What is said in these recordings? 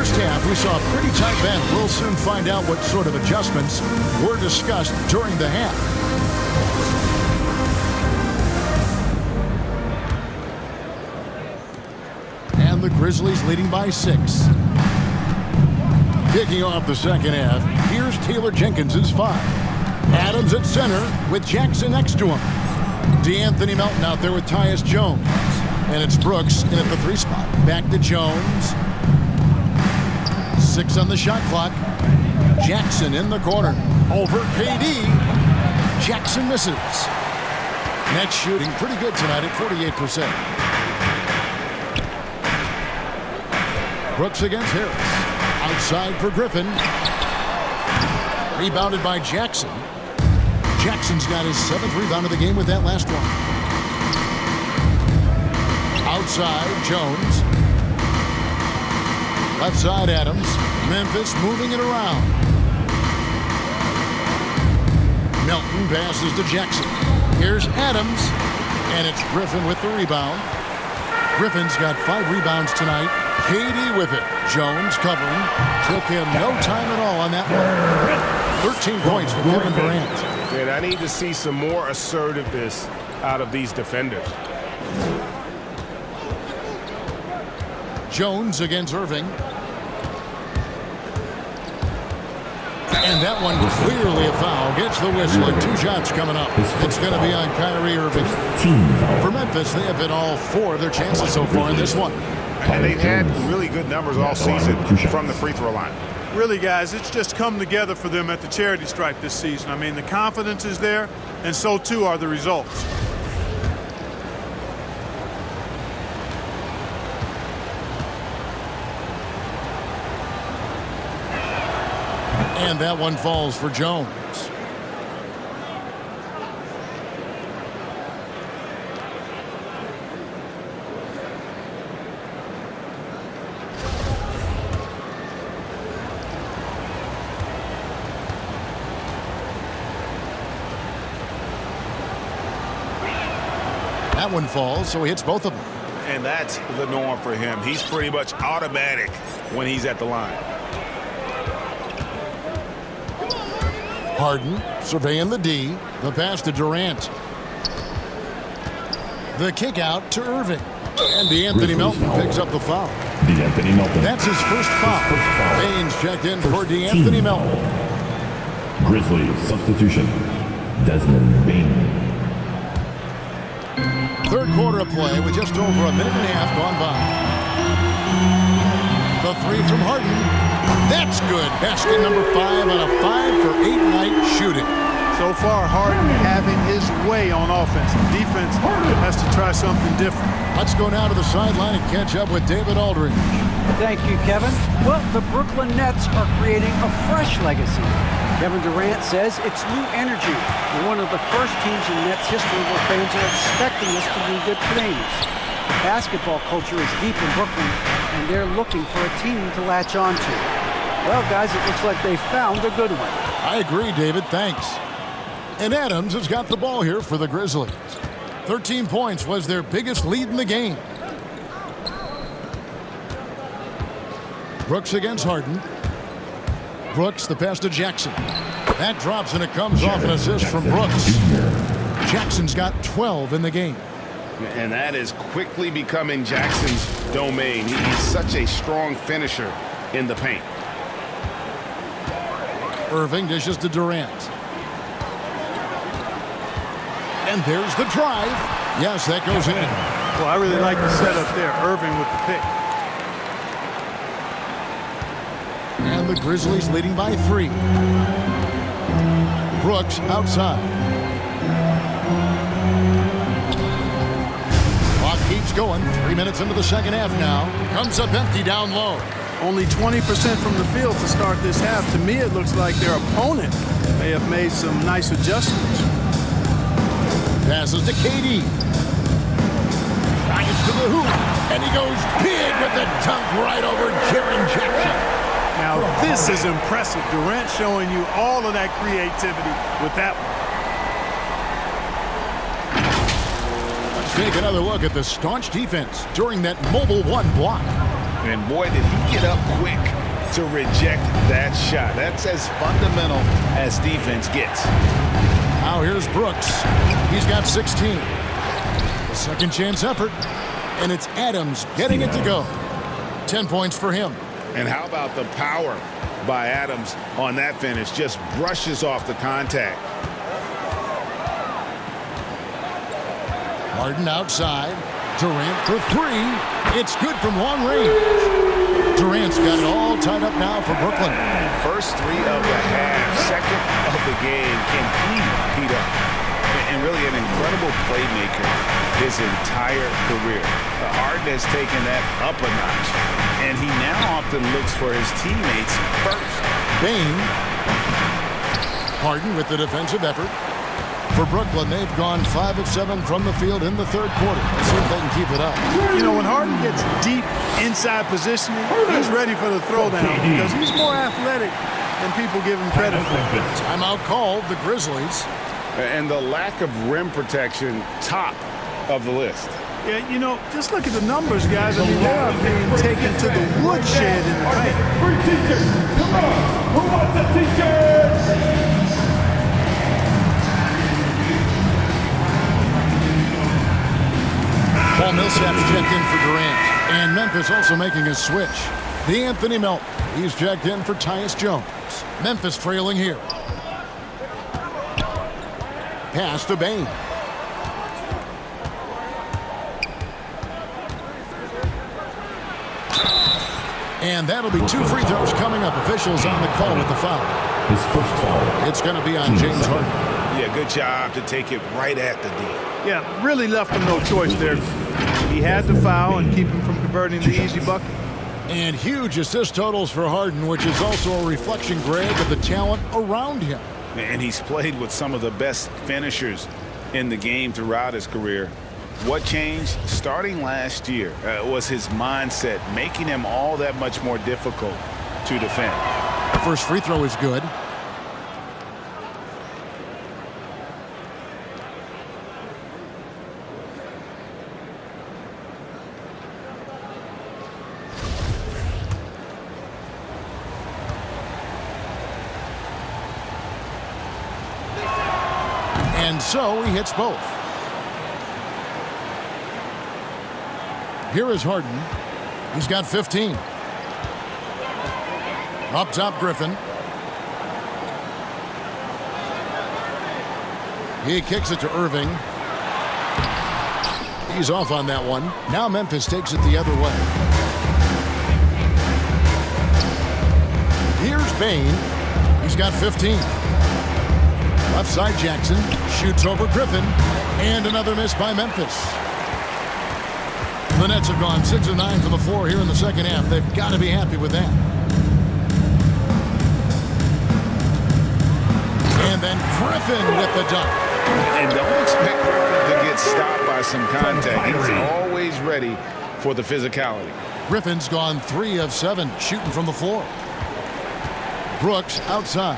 first half, we saw a pretty tight battle. We'll soon find out what sort of adjustments were discussed during the half. And the Grizzlies leading by 6. Kicking off the second half, here's Taylor Jenkins' 5. Adams at center with Jackson next to him. DeAnthony Melton out there with Tyus Jones. And it's Brooks in at the 3 spot. Back to Jones. 6 on the shot clock. Jackson in the corner. Over KD. Jackson misses. Net shooting pretty good tonight at 48%. Brooks against Harris. Outside for Griffin. Rebounded by Jackson. Jackson's got his 7th rebound of the game with that last one. Outside, Jones. Left side, Adams. Memphis moving it around. Melton passes to Jackson. Here's Adams. And it's Griffin with the rebound. Griffin's got 5 rebounds tonight. KD with it. Jones covering. Took him no time at all on that one. 13 points for Kevin Durant. And I need to see some more assertiveness out of these defenders. Jones against Irving. And that one clearly a foul. Gets the whistle and 2 shots coming up. It's going to be on Kyrie Irving. For Memphis, they have hit all 4 of their chances so far in this one. And they've had really good numbers all season from the free throw line. Really, guys, it's just come together for them at the charity stripe this season. I mean, the confidence is there, and so too are the results. And that one falls for Jones. That one falls, so he hits both of them. And that's the norm for him. He's pretty much automatic when he's at the line. Harden surveying the D. The pass to Durant. The kick out to Irving. And DeAnthony Melton picks up the foul. DeAnthony Melton. That's his first foul. Baines checked in for DeAnthony Melton. Grizzlies substitution. Desmond Bain. Third quarter of play with just over a minute and a half gone by. The 3 from Harden. That's good. Basket number 5 on a 5-for-8 night shooting. So far, Harden having his way on offense. The defense has to try something different. Let's go now to the sideline and catch up with David Aldridge. Thank you, Kevin. Well, the Brooklyn Nets are creating a fresh legacy. Kevin Durant says it's new energy. We're one of the first teams in Nets history where fans are expecting us to do good things. Basketball culture is deep in Brooklyn, and they're looking for a team to latch on to. Well, guys, it looks like they found a good one. I agree, David. Thanks. And Adams has got the ball here for the Grizzlies. 13 points was their biggest lead in the game. Brooks against Harden. Brooks, the pass to Jackson. That drops, and it comes off an assist from Brooks. Jackson's got 12 in the game. And that is quickly becoming Jackson's domain. He's such a strong finisher in the paint. Irving dishes to Durant. And there's the drive. Yes, that goes in. Well, I really like the setup there. Irving with the pick. And the Grizzlies leading by 3. Brooks outside. Clock keeps going. 3 minutes into the second half now. Comes up empty down low. Only 20% from the field to start this half. To me, it looks like their opponent may have made some nice adjustments. Passes to KD. Drives to the hoop. And he goes big with the dunk right over Jaren Jackson. Now, this is impressive. Durant showing you all of that creativity with that one. Let's take another look at the staunch defense during that mobile 1 block. And boy, did he get up quick to reject that shot. That's as fundamental as defense gets. Now here's Brooks. He's got 16. A second chance effort. And it's Adams getting it to go. 10 points for him. And how about the power by Adams on that finish? Just brushes off the contact. Harden outside. Durant for three. It's good from long range. Durant's got it all tied up now for Brooklyn. First three of the half, second of the game. Can he heat up? And really an incredible playmaker his entire career. Harden has taken that up a notch. And he now often looks for his teammates first. Bane. Harden with the defensive effort. For Brooklyn, they've gone 5 of 7 from the field in the third quarter. Let's see if they can keep it up. You know, when Harden gets deep inside positioning, he's ready for the throwdown because he's more athletic than people give him credit for. Timeout called, the Grizzlies. And the lack of rim protection, top of the list. Yeah, you know, just look at the numbers, guys. I mean, they are being taken to the woodshed in the paint. Free t-shirt. Come on. Who wants a t-shirt? Paul Millsap's checked in for Durant. And Memphis also making a switch. D'Anthony Melton. He's checked in for Tyus Jones. Memphis trailing here. Pass to Bane. And that'll be 2 free throws coming up. Officials on the call with the foul. His first foul. It's going to be on James Harden. Yeah, good job to take it right at the D. Yeah, really left him no choice there. He had to foul and keep him from converting the easy bucket. And huge assist totals for Harden, which is also a reflection, Greg, of the talent around him. And he's played with some of the best finishers in the game throughout his career. What changed starting last year was his mindset, making him all that much more difficult to defend. First free throw is good. And so he hits both. Here is Harden. He's got 15. Up top, Griffin. He kicks it to Irving. He's off on that one. Now Memphis takes it the other way. Here's Bane. He's got 15. Left side, Jackson shoots over Griffin, and another miss by Memphis. The Nets have gone 6 of 9 from the floor here in the second half. They've got to be happy with that. And then Griffin with the dunk. And don't expect Griffin to get stopped by some contact. He's always ready for the physicality. Griffin's gone 3 of 7 shooting from the floor. Brooks outside.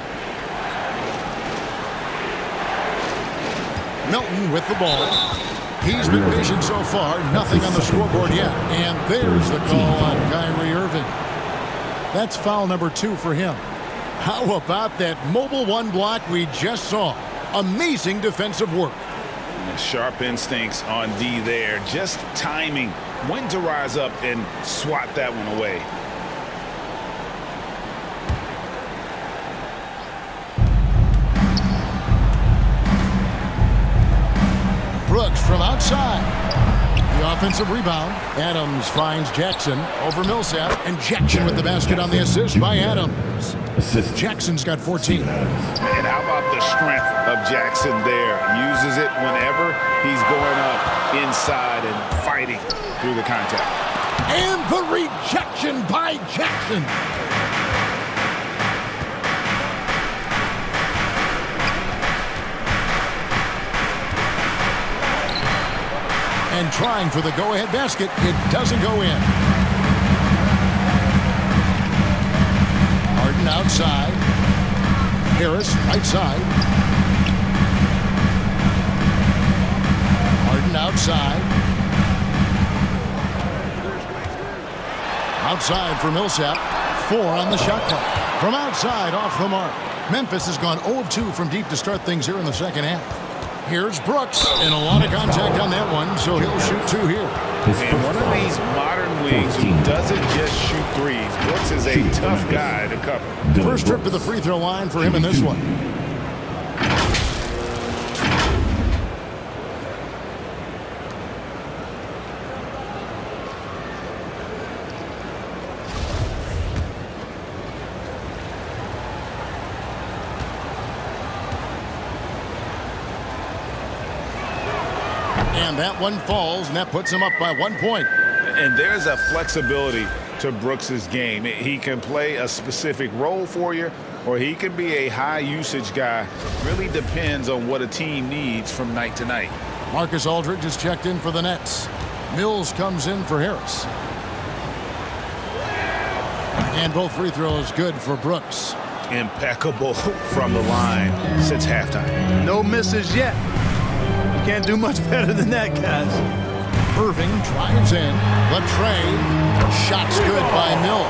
Milton with the ball. He's been patient so far. Nothing on the scoreboard yet. And there's the call on Kyrie Irving. That's foul number 2 for him. How about that mobile 1 block we just saw? Amazing defensive work. Sharp instincts on D there. Just timing when to rise up and swat that one away. Brooks from outside. The offensive rebound. Adams finds Jackson over Millsap. And Jackson with the basket on the assist by Adams. Assist. Jackson's got 14. And how about the strength of Jackson there? Uses it whenever he's going up inside and fighting through the contact. And the rejection by Jackson. And trying for the go-ahead basket. It doesn't go in. Harden outside. Harris right side. Harden outside. Outside for Millsap. 4 on the shot clock. From outside, off the mark. Memphis has gone 0 of 2 from deep to start things here in the second half. Here's Brooks, and a lot of contact on that one, so he'll shoot 2 here. And one of these modern wings who doesn't just shoot threes. Brooks is a tough guy to cover. First trip to the free throw line for him in this one. And that one falls, and that puts him up by 1 point. And there's a flexibility to Brooks's game. He can play a specific role for you, or he can be a high-usage guy. Really depends on what a team needs from night to night. Marcus Aldridge is checked in for the Nets. Mills comes in for Harris. And both free throws good for Brooks. Impeccable from the line since halftime. No misses yet. Can't do much better than that, guys. Irving drives in. The tray. Shots good by Mills.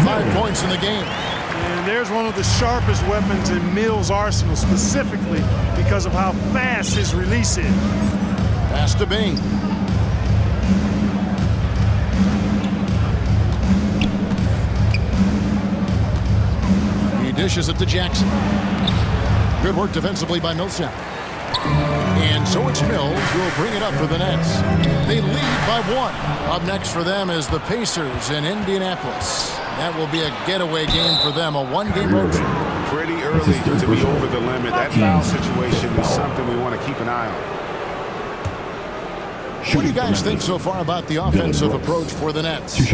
5 points in the game. And there's one of the sharpest weapons in Mills' arsenal, specifically because of how fast his release is. Pass to Bing. He dishes it to Jackson. Good work defensively by Millsap. And so it's Mills who will bring it up for the Nets. They lead by 1. Up next for them is the Pacers in Indianapolis. That will be a getaway game for them, a 1-game road trip. Pretty early to be over the limit. That foul situation is something we want to keep an eye on. What do you guys think so far about the offensive approach for the Nets?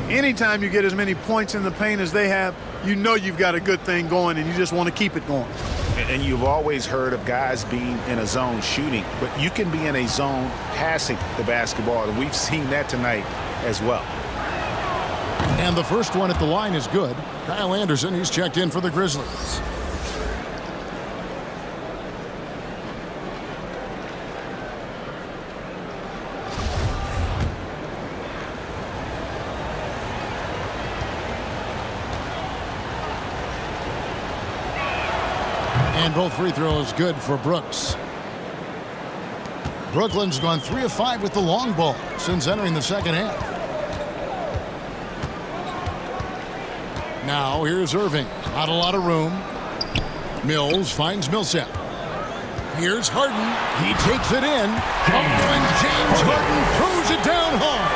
Anytime you get as many points in the paint as they have, you know you've got a good thing going, and you just want to keep it going. And you've always heard of guys being in a zone shooting, but you can be in a zone passing the basketball, and we've seen that tonight as well. And the first one at the line is good. Kyle Anderson, he's checked in for the Grizzlies. And both free throws good for Brooks. Brooklyn's gone 3 of 5 with the long ball since entering the second half. Now here's Irving. Not a lot of room. Mills finds Millsap. Here's Harden. He takes it in. Oh, and James Harden throws it down hard.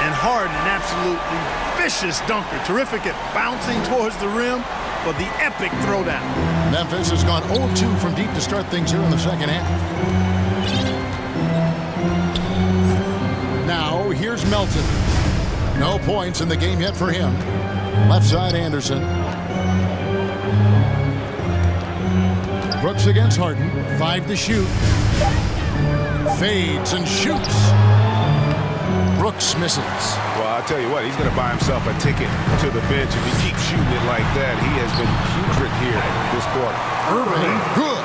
And Harden, an absolutely vicious dunker. Terrific at bouncing towards the rim, but the epic throwdown. Memphis has gone 0 of 2 from deep to start things here in the second half. Now here's Melton. No points in the game yet for him. Left side Anderson. Brooks against Harden. 5 to shoot. Fades and shoots. Brooks misses. Well, I'll tell you what, he's going to buy himself a ticket to the bench if he keeps shooting it like that. He has been putrid here this quarter. Irving, good.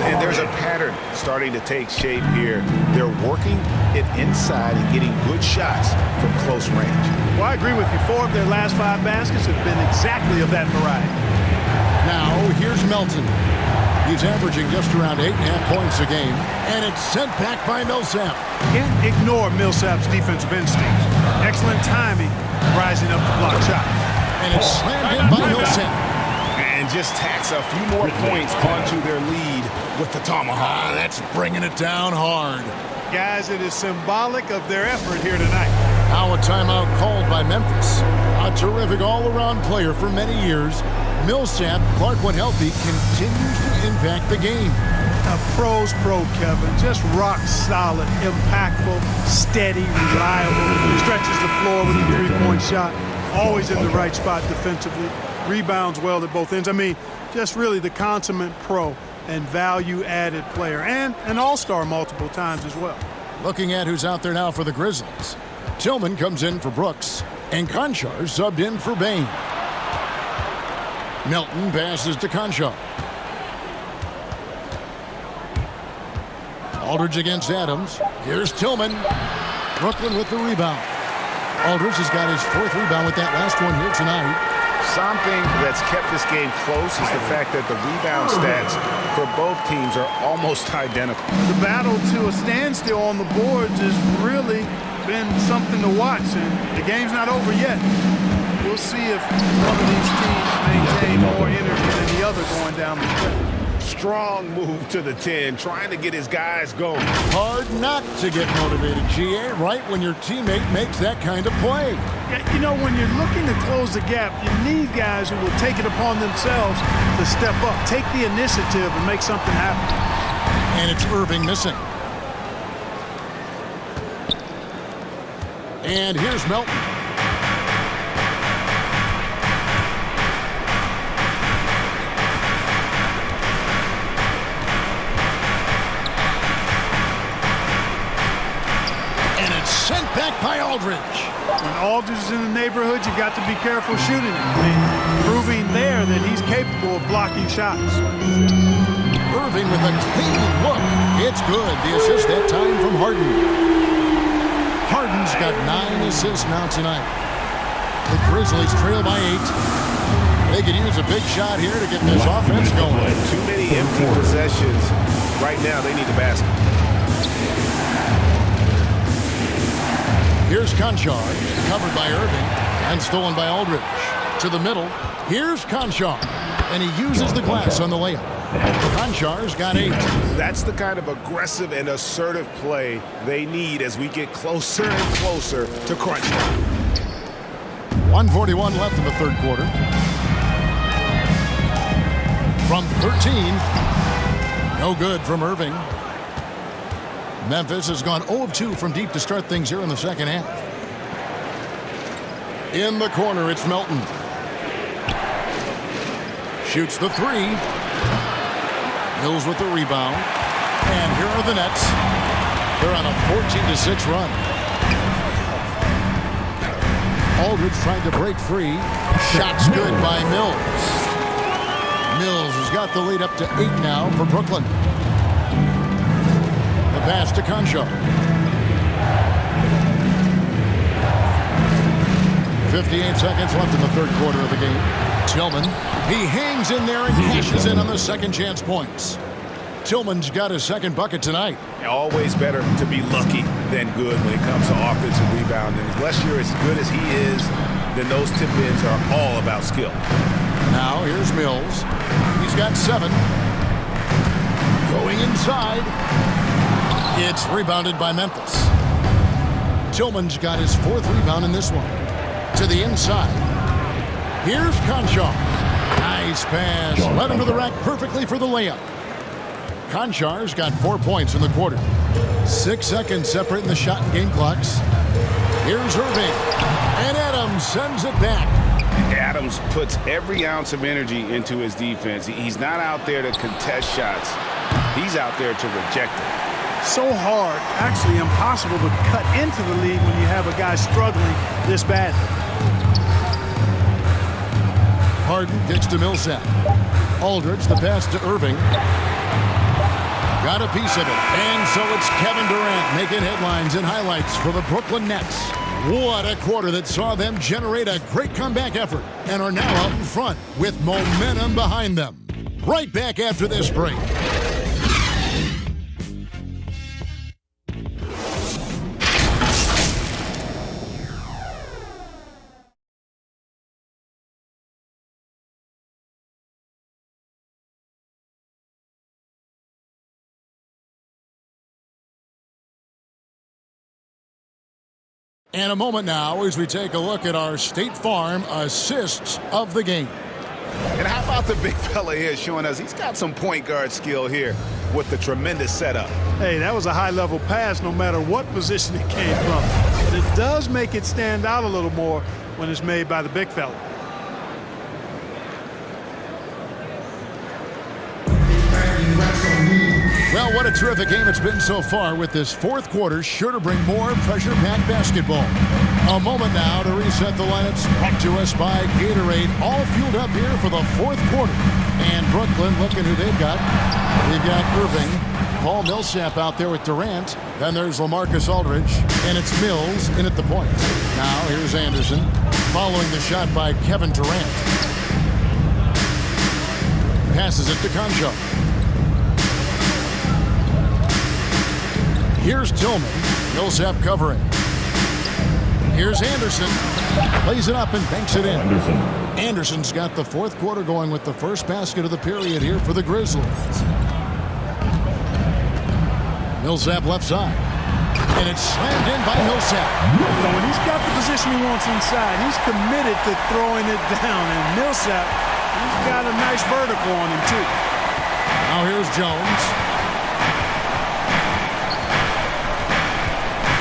And there's a pattern starting to take shape here. They're working it inside and getting good shots from close range. Well, I agree with you. 4 of their last 5 baskets have been exactly of that variety. Now here's Melton. He's averaging just around 8.5 points a game, and it's sent back by Millsap. Can't ignore Millsap's defensive instincts. Excellent timing, rising up to block shot. And it's slammed in by Millsap. And just tacks a few more points onto their lead with the tomahawk. That's bringing it down hard. Guys, it is symbolic of their effort here tonight. Now a timeout called by Memphis. A terrific all-around player for many years. Millsap, Clark when healthy, continues to impact the game. A pro's pro, Kevin. Just rock solid, impactful, steady, reliable. Stretches the floor with a 3-point shot. Always in the right spot defensively. Rebounds well at both ends. I mean, just really the consummate pro and value-added player. And an all-star multiple times as well. Looking at who's out there now for the Grizzlies. Tillman comes in for Brooks. And Conchar subbed in for Bain. Melton passes to Conchar. Aldridge against Adams. Here's Tillman. Brooklyn with the rebound. Aldridge has got his 4th rebound with that last one here tonight. Something that's kept this game close is the fact that the rebound stats for both teams are almost identical. The battle to a standstill on the boards has really been something to watch, and the game's not over yet. We'll see if one of these teams maintain more energy than the other going down the stretch. Strong move to the 10, trying to get his guys going. Hard not to get motivated, GA, right when your teammate makes that kind of play. Yeah, you know, when you're looking to close the gap, you need guys who will take it upon themselves to step up, take the initiative, and make something happen. And it's Irving missing. And here's Melton. Sent back by Aldridge. When Aldridge is in the neighborhood, you've got to be careful shooting it. I mean, proving there that he's capable of blocking shots. Irving with a clean look. It's good. The assist that time from Harden. Harden's got 9 assists now tonight. The Grizzlies trail by 8. They could use a big shot here to get this offense going. Too many empty possessions. Right now, they need the basket. Here's Conchar, covered by Irving, and stolen by Aldridge. To the middle, here's Conchar, and he uses the glass on the layup. Conchar's got 8. That's the kind of aggressive and assertive play they need as we get closer and closer to crunch time. 1:41 left in the 3rd quarter. From 13, no good from Irving. Memphis has gone 0 of 2 from deep to start things here in the 2nd half. In the corner, it's Melton. Shoots the 3. Mills with the rebound. And here are the Nets. They're on a 14-6 run. Aldridge trying to break free. Shot's good by Mills. Mills has got the lead up to 8 now for Brooklyn. Pass to Conchar. 58 seconds left in the 3rd quarter of the game. Tillman, he hangs in there and cashes in on the second chance points. Tillman's got his 2nd bucket tonight. Always better to be lucky than good when it comes to offensive rebounding. Unless you're as good as he is, then those tip-ins are all about skill. Now here's Mills. He's got 7. Going inside. It's rebounded by Memphis. Tillman's got his 4th rebound in this one. To the inside. Here's Conchar. Nice pass. Led him to the rack perfectly for the layup. Conchar's got 4 points in the quarter. 6 seconds separating the shot and game clocks. Here's Irving. And Adams sends it back. Adams puts every ounce of energy into his defense. He's not out there to contest shots. He's out there to reject it. So hard, actually impossible to cut into the lead when you have a guy struggling this badly. Harden gets to Millsap. Aldridge, the pass to Irving. Got a piece of it. And so it's Kevin Durant making headlines and highlights for the Brooklyn Nets. What a quarter that saw them generate a great comeback effort and are now out in front with momentum behind them. Right back after this break. And a moment now as we take a look at our State Farm assists of the game. And how about the big fella here showing us he's got some point guard skill here with the tremendous setup. Hey, that was a high-level pass no matter what position it came from. But it does make it stand out a little more when it's made by the big fella. Well, what a terrific game it's been so far, with this 4th quarter sure to bring more pressure-packed basketball. A moment now to reset the lineups, brought to us by Gatorade, all fueled up here for the 4th quarter. And Brooklyn, looking who they've got. They've got Irving, Paul Millsap out there with Durant. Then there's LaMarcus Aldridge. And it's Mills in at the point. Now here's Anderson following the shot by Kevin Durant. Passes it to Conjo. Here's Tillman. Millsap covering. Here's Anderson. Plays it up and banks it in. Anderson's got the fourth quarter going with the first basket of the period here for the Grizzlies. Millsap left side. And it's slammed in by Millsap. So when he's got the position he wants inside, he's committed to throwing it down. And Millsap, he's got a nice vertical on him, too. Now here's Jones.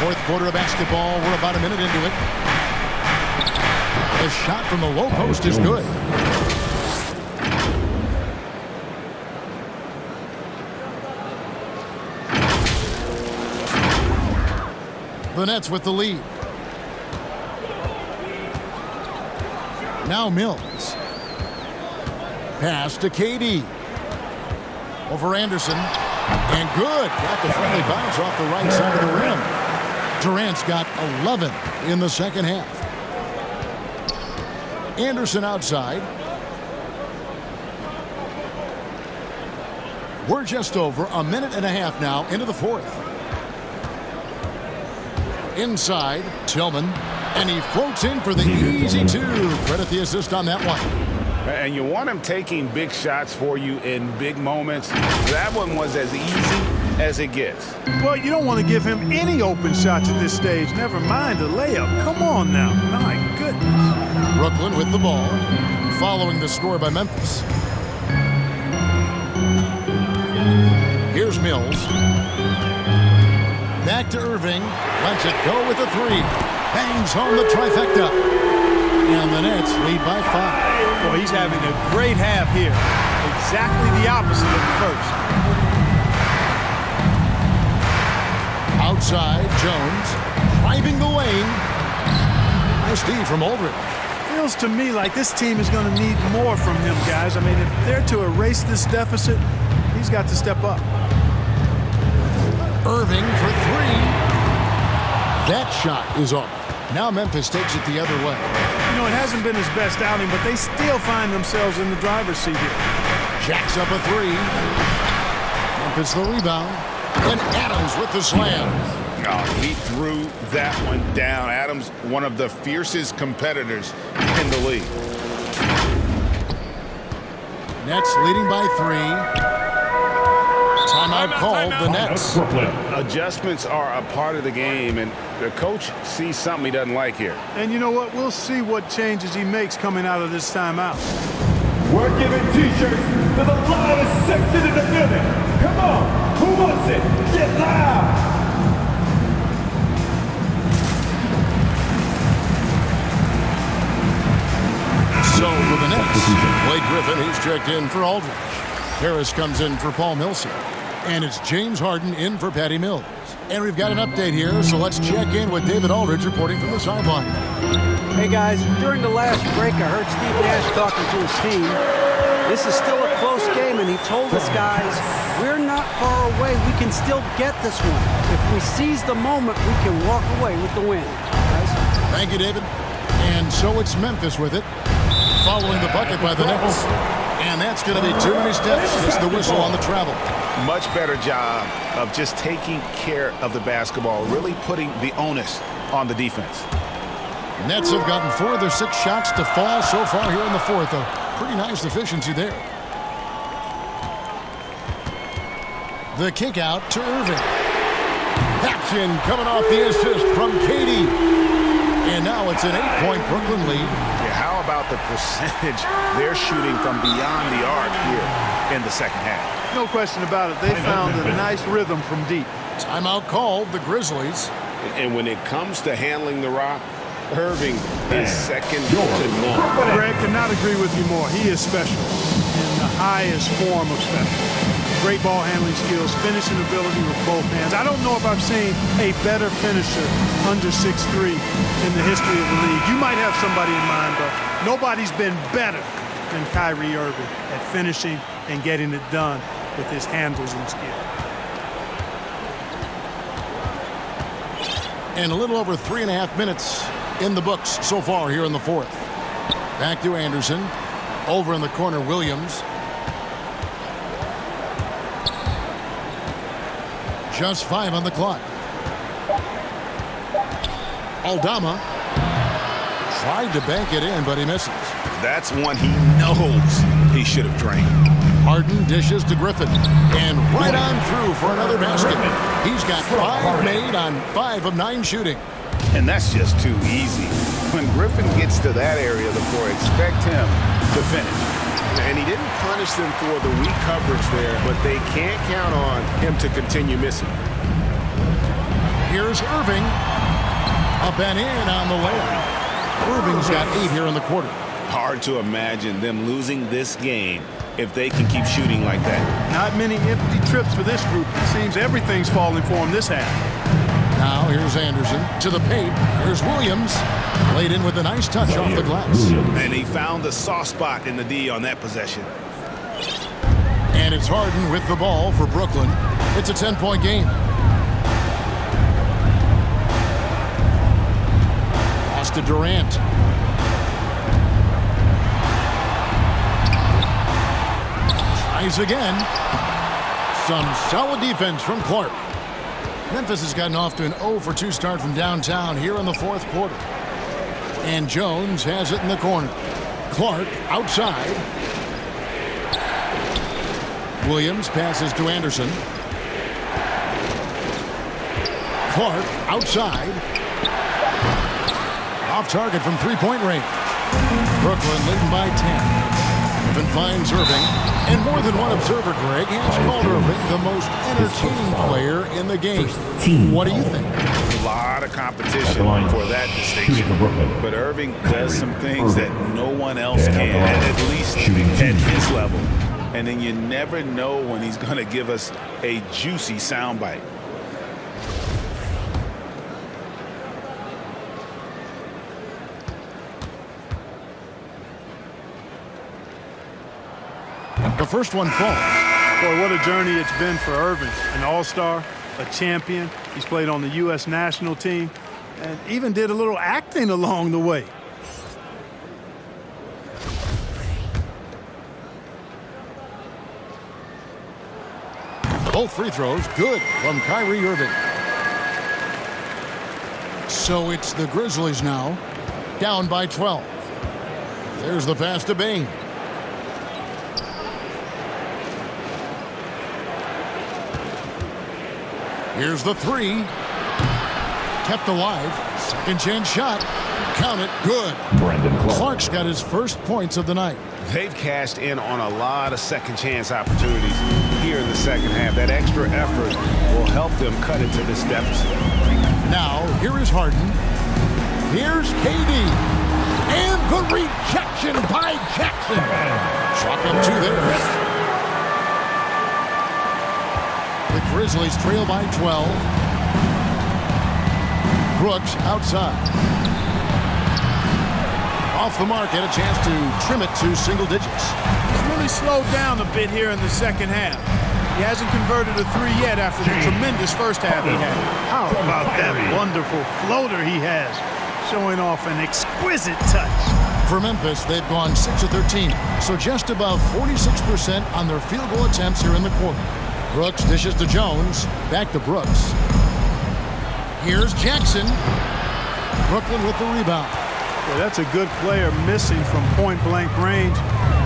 Fourth quarter of basketball. We're about a minute into it. The shot from the low post is good. The Nets with the lead. Now Mills. Pass to KD. Over Anderson. And good. Got the friendly bounce off the right side of the rim. Durant's got 11 in the second half. Anderson outside. We're just over a minute and a half now into the fourth. Inside, Tillman, and he floats in for the easy two. Credit the assist on that one. And you want him taking big shots for you in big moments. That one was as easy as it gets. Well, you don't want to give him any open shots at this stage. Never mind a layup. Come on now. My goodness. Brooklyn with the ball, following the score by Memphis. Here's Mills. Back to Irving. Lets it go with a three. Bangs home the trifecta. And the Nets lead by 5. Boy, he's having a great half here. Exactly the opposite of the first. Outside, Jones. Driving the lane. Nice D from Aldridge. Feels to me like this team is going to need more from him, guys. I mean, if they're to erase this deficit, he's got to step up. Irving for three. That shot is off. Now Memphis takes it the other way. You know, it hasn't been his best outing, but they still find themselves in the driver's seat here. Jacks up a three. Memphis the rebound. And Adams with the slam. Oh, he threw that one down. Adams, one of the fiercest competitors in the league. Nets leading by 3. Timeout called. The Nets. Adjustments are a part of the game, and the coach sees something he doesn't like here. And you know what? We'll see what changes he makes coming out of this timeout. We're giving T-shirts to the loudest section in the building. Come on, who wants it? Get loud! So for the Nets, Blake Griffin, he's checked in for Aldridge. Harris comes in for Paul Millsap. And it's James Harden in for Patty Mills. And we've got an update here, so let's check in with David Aldridge reporting from the sideline. Hey guys, during the last break I heard Steve Nash talking to his team. This is still a close game, and he told us guys, we're not far away. We can still get this one. If we seize the moment, we can walk away with the win. Guys? Thank you, David. And so it's Memphis with it, following the bucket by the Nets. And that's going to be too many steps. It's the whistle on the travel. Much better job of just taking care of the basketball, really putting the onus on the defense. Nets have gotten 4 of their 6 shots to fall so far here in the fourth. A pretty nice efficiency there. The kick out to Irving. Action coming off the assist from KD. And now it's an 8-point Brooklyn lead. Yeah, how about the percentage they're shooting from beyond the arc here in the second half? No question about it. They found a nice rhythm from deep. Timeout called, the Grizzlies. And when it comes to handling the rock, Irving is second to none. Greg cannot agree with you more. He is special in the highest form of special. Great ball handling skills, finishing ability with both hands. I don't know if I've seen a better finisher under 6'3" in the history of the league. You might have somebody in mind, but nobody's been better than Kyrie Irving at finishing and getting it done with his handles and skill. And a little over 3.5 minutes in the books so far here in the fourth. Back to Anderson. Over in the corner, Williams. Just 5 on the clock. Aldama tried to bank it in, but he misses. That's one he knows he should have drained. Harden dishes to Griffin. And right on through for another basket. He's got 5 made on 5 of 9 shooting. And that's just too easy. When Griffin gets to that area of the floor, expect him to finish. And he didn't punish them for the weak coverage there, but they can't count on him to continue missing. Here's Irving. Up and in on the layup. Irving's got 8 here in the quarter. Hard to imagine them losing this game if they can keep shooting like that. Not many empty trips for this group. It seems everything's falling for him this half. Now here's Anderson to the paint. Here's Williams. Laid in with a nice touch off the glass. And he found the soft spot in the D on that possession. And it's Harden with the ball for Brooklyn. It's a 10-point game. Pass to Durant. Tries again. Some solid defense from Clark. Memphis has gotten off to an 0-for-2 start from downtown here in the fourth quarter. And Jones has it in the corner. Clark outside. Williams passes to Anderson. Clark outside. Off target from three-point range. Brooklyn leading by 10. Griffin finds Irving. And more than one observer, Greg, has called Irving the most entertaining player in the game. What do you think? A lot of competition for that distinction. But Irving does some things that no one else can, at least at his level. And then you never know when he's going to give us a juicy soundbite. The first one falls. Boy, what a journey it's been for Irving. An all-star, a champion. He's played on the U.S. national team and even did a little acting along the way. Both free throws good from Kyrie Irving. So it's the Grizzlies now, down by 12. There's the pass to Bain. Here's the three. Kept alive. Second chance shot. Count it. Good. Brandon Clark's got his first points of the night. They've cashed in on a lot of second chance opportunities here in the second half. That extra effort will help them cut into this deficit. Now, here is Harden. Here's KD. And the rejection by Jackson. Chalk up 2 there. The Grizzlies trail by 12. Brooks outside. Off the mark, had a chance to trim it to single digits. He's really slowed down a bit here in the second half. He hasn't converted a 3 yet after the tremendous first half he had. How about that wonderful floater he has, showing off an exquisite touch. For Memphis, they've gone 6 of 13, so just above 46% on their field goal attempts here in the quarter. Brooks dishes to Jones. Back to Brooks. Here's Jackson. Brooklyn with the rebound. Well, that's a good player missing from point-blank range.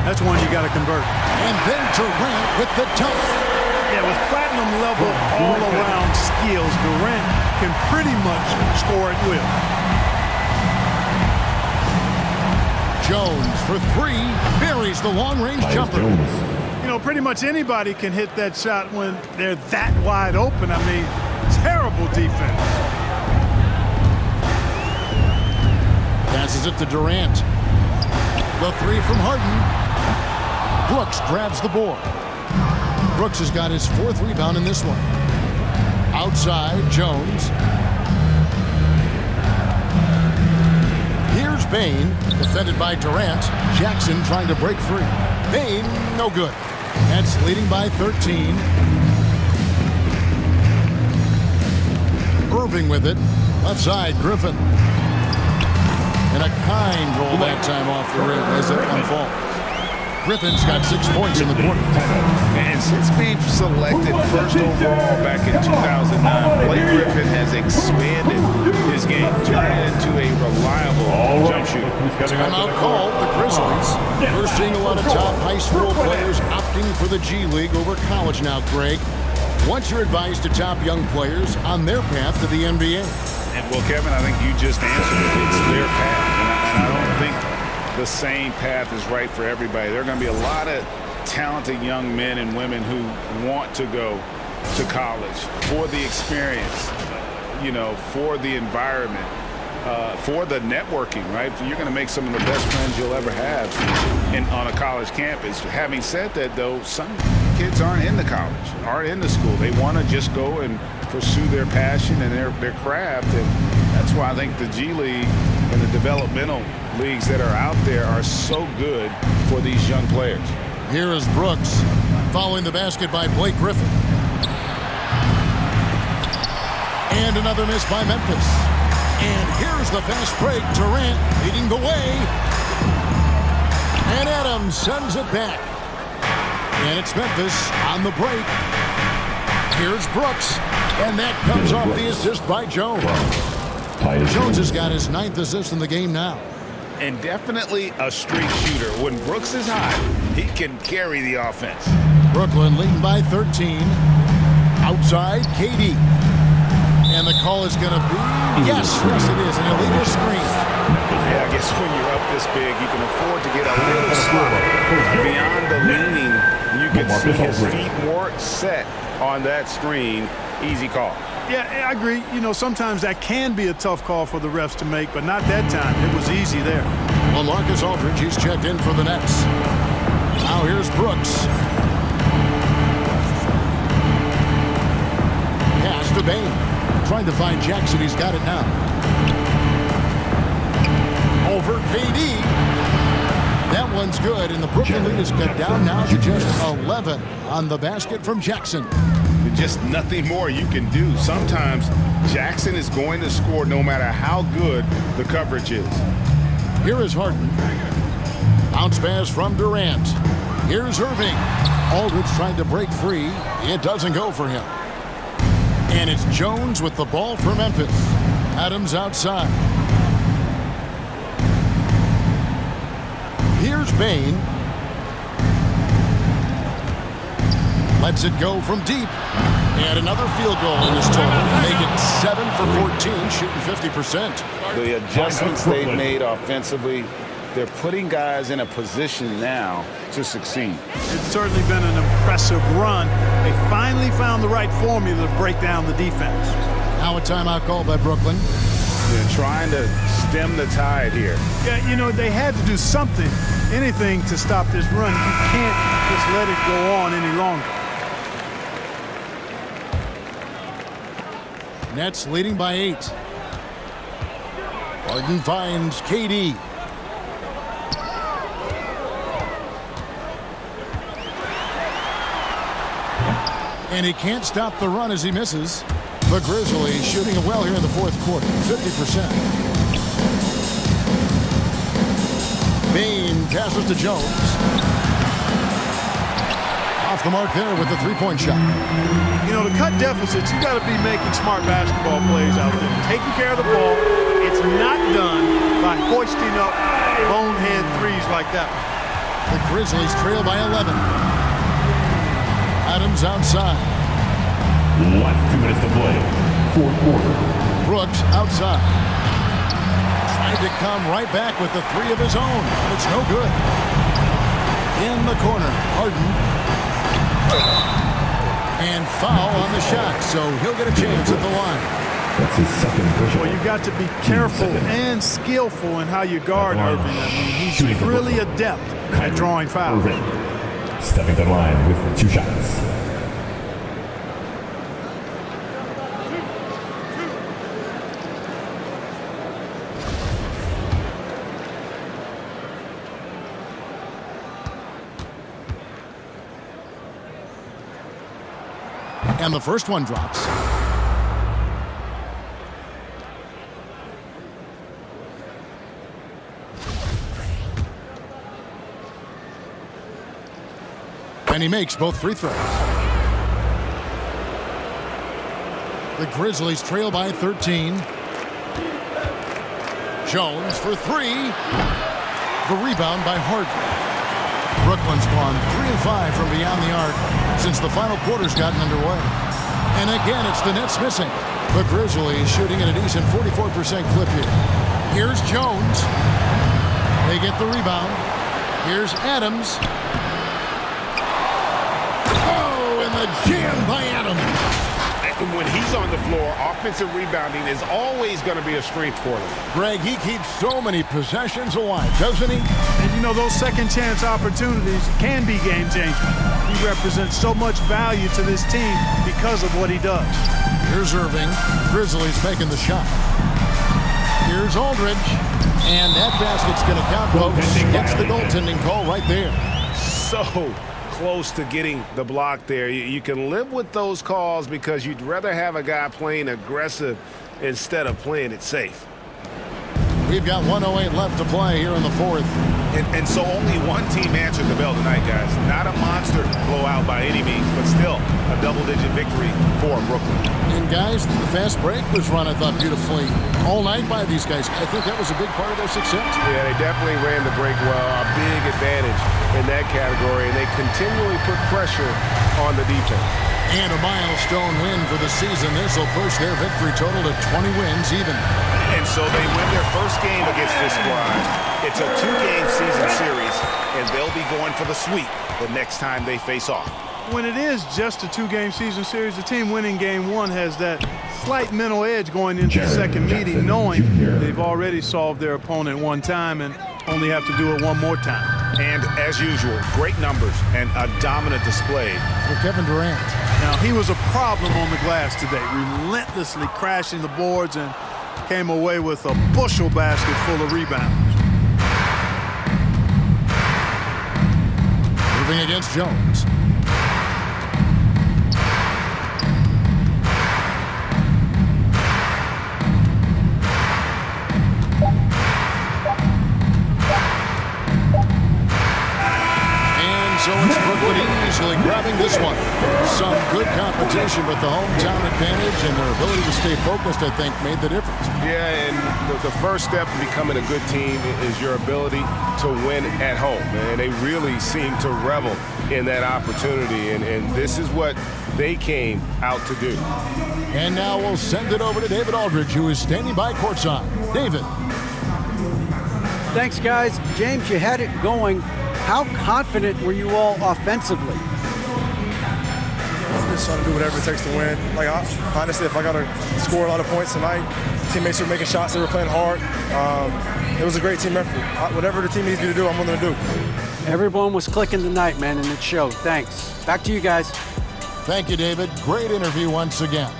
That's one you got to convert. And then Durant with the dunk. Yeah, with platinum-level all-around skills, Durant can pretty much score at will. Jones for 3. Buries the long-range jumper. You know, pretty much anybody can hit that shot when they're that wide open. I mean, terrible defense. Passes it to Durant. The 3 from Harden. Brooks grabs the board. Brooks has got his 4th rebound in this one. Outside, Jones. Here's Bain, defended by Durant. Jackson trying to break free. Bain, no good. Nets leading by 13. Irving with it. Left side, Griffin. And a kind roll that time off the rim as it unfolds. Griffin's got 6 points in the quarter. And since being selected first overall back in 2009, Blake Griffin has expanded his game, turning it into a reliable jump shooter. Timeout called the Grizzlies. We're seeing a lot of top high school players opting for the G League over college now, Greg. What's your advice to top young players on their path to the NBA? And well, Kevin, I think you just answered it. It's their path. And I don't think the same path is right for everybody. There are going to be a lot of talented young men and women who want to go to college for the experience, you know, for the environment, for the networking, right? You're going to make some of the best friends you'll ever have on a college campus. Having said that, though, some kids aren't into college, aren't into school. They want to just go and pursue their passion and their craft, and that's why I think the G League and the developmental leagues that are out there are so good for these young players. Here is Brooks following the basket by Blake Griffin. And another miss by Memphis. And here's the fast break. Durant leading the way. And Adams sends it back. And it's Memphis on the break. Here's Brooks. And that comes off the assist by Jones. Jones has got his 9th assist in the game now. And definitely a streak shooter. When Brooks is hot, he can carry the offense. Brooklyn leading by 13. Outside, KD. And the call is going to be, yes, it is, an illegal screen. Yeah, I guess when you're up this big, you can afford to get a little slow. Beyond the leaning, you can see his feet more set on that screen. Easy call. Yeah, I agree. You know, sometimes that can be a tough call for the refs to make, but not that time. It was easy there. Well, Marcus Aldridge, he's checked in for the Nets. Now here's Brooks. Pass to Bain. Trying to find Jackson. He's got it now. Over KD. That one's good, and the Brooklyn lead is cut down now to just 11 on the basket from Jackson. Just nothing more you can do. Sometimes Jackson is going to score no matter how good the coverage is. Here is Harden. Bounce pass from Durant. Here's Irving. Aldridge trying to break free. It doesn't go for him. And it's Jones with the ball for Memphis. Adams outside. Here's Bain. Lets it go from deep. And another field goal in this total. Make it 7 for 14, shooting 50%. The adjustments they've made offensively, they're putting guys in a position now to succeed. It's certainly been an impressive run. They finally found the right formula to break down the defense. Now a timeout call by Brooklyn. They're trying to stem the tide here. Yeah, you know, they had to do something, anything to stop this run. You can't just let it go on any longer. Nets leading by 8. Harden finds KD. And he can't stop the run as he misses. The Grizzlies shooting it well here in the fourth quarter, 50%. Bain passes to Jones. Off the mark there with the three-point shot. You know, to cut deficits, you got to be making smart basketball plays out there. Taking care of the ball. It's not done by hoisting up bonehead threes like that. The Grizzlies trail by 11. Adams outside. Last 2 minutes to play. Fourth quarter. Brooks outside. Trying to come right back with the three of his own, but it's no good. In the corner, Harden. And foul on the shot, so he'll get a chance at the line. That's his second push. Well, you got to be careful and skillful in how you guard Irving. I mean, he's really adept at drawing fouls. Stepping to the line with 2 shots. And the first one drops. And he makes both free throws. The Grizzlies trail by 13. Jones for three. The rebound by Harden. Brooklyn's gone 3 of 5 from beyond the arc since the final quarter's gotten underway. And again, it's the Nets missing. The Grizzlies shooting at a decent 44% clip here. Here's Jones. They get the rebound. Here's Adams. Oh, and the jam by Adams. When he's on the floor, offensive rebounding is always going to be a strength for them. Greg, he keeps so many possessions alive, doesn't he? And you know, those second chance opportunities can be game changing. He represents so much value to this team because of what he does. Here's Irving. Grizzlies making the shot. Here's Aldridge. And that basket's going to count, folks. Gets the goaltending call right there. So close to getting the block there. You can live with those calls because you'd rather have a guy playing aggressive instead of playing it safe. We've got 1:08 left to play here in the fourth. And so only one team answered the bell tonight, guys. Not a monster blowout by any means, but still a double-digit victory for Brooklyn. And, guys, the fast break was run, I thought, beautifully all night by these guys. I think that was a big part of their success. Yeah, they definitely ran the break well. A big advantage in that category, and they continually put pressure on the defense. And a milestone win for the season. This will push their victory total to 20 wins even. And so they win their first game against this squad. It's a 2-game season series, and they'll be going for the sweep the next time they face off. When it is just a 2-game season series, the team winning game 1 has that slight mental edge going into the second meeting, knowing they've already solved their opponent one time and only have to do it one more time. And as usual, great numbers and a dominant display for Kevin Durant. Now, he was a problem on the glass today, relentlessly crashing the boards and came away with a bushel basket full of rebounds. Moving against Jones. So it's Brooklyn easily grabbing this one. Some good competition, but the hometown advantage and their ability to stay focused, I think, made the difference. Yeah, and the first step in becoming a good team is your ability to win at home. And they really seem to revel in that opportunity, and this is what they came out to do. And now we'll send it over to David Aldridge, who is standing by courtside. David. Thanks, guys. James, you had it going. How confident were you all offensively? Just trying to do whatever it takes to win. Like, honestly, if I got to score a lot of points tonight, teammates were making shots, they were playing hard. It was a great team effort. Whatever the team needs me to do, I'm willing to do. Everyone was clicking tonight, man, and it showed. Thanks. Back to you guys. Thank you, David. Great interview once again.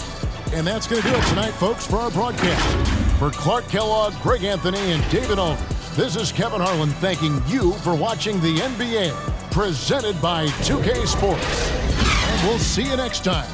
And that's going to do it tonight, folks, for our broadcast. For Clark Kellogg, Greg Anthony, and David Aldridge, this is Kevin Harlan thanking you for watching the NBA, presented by 2K Sports. And we'll see you next time.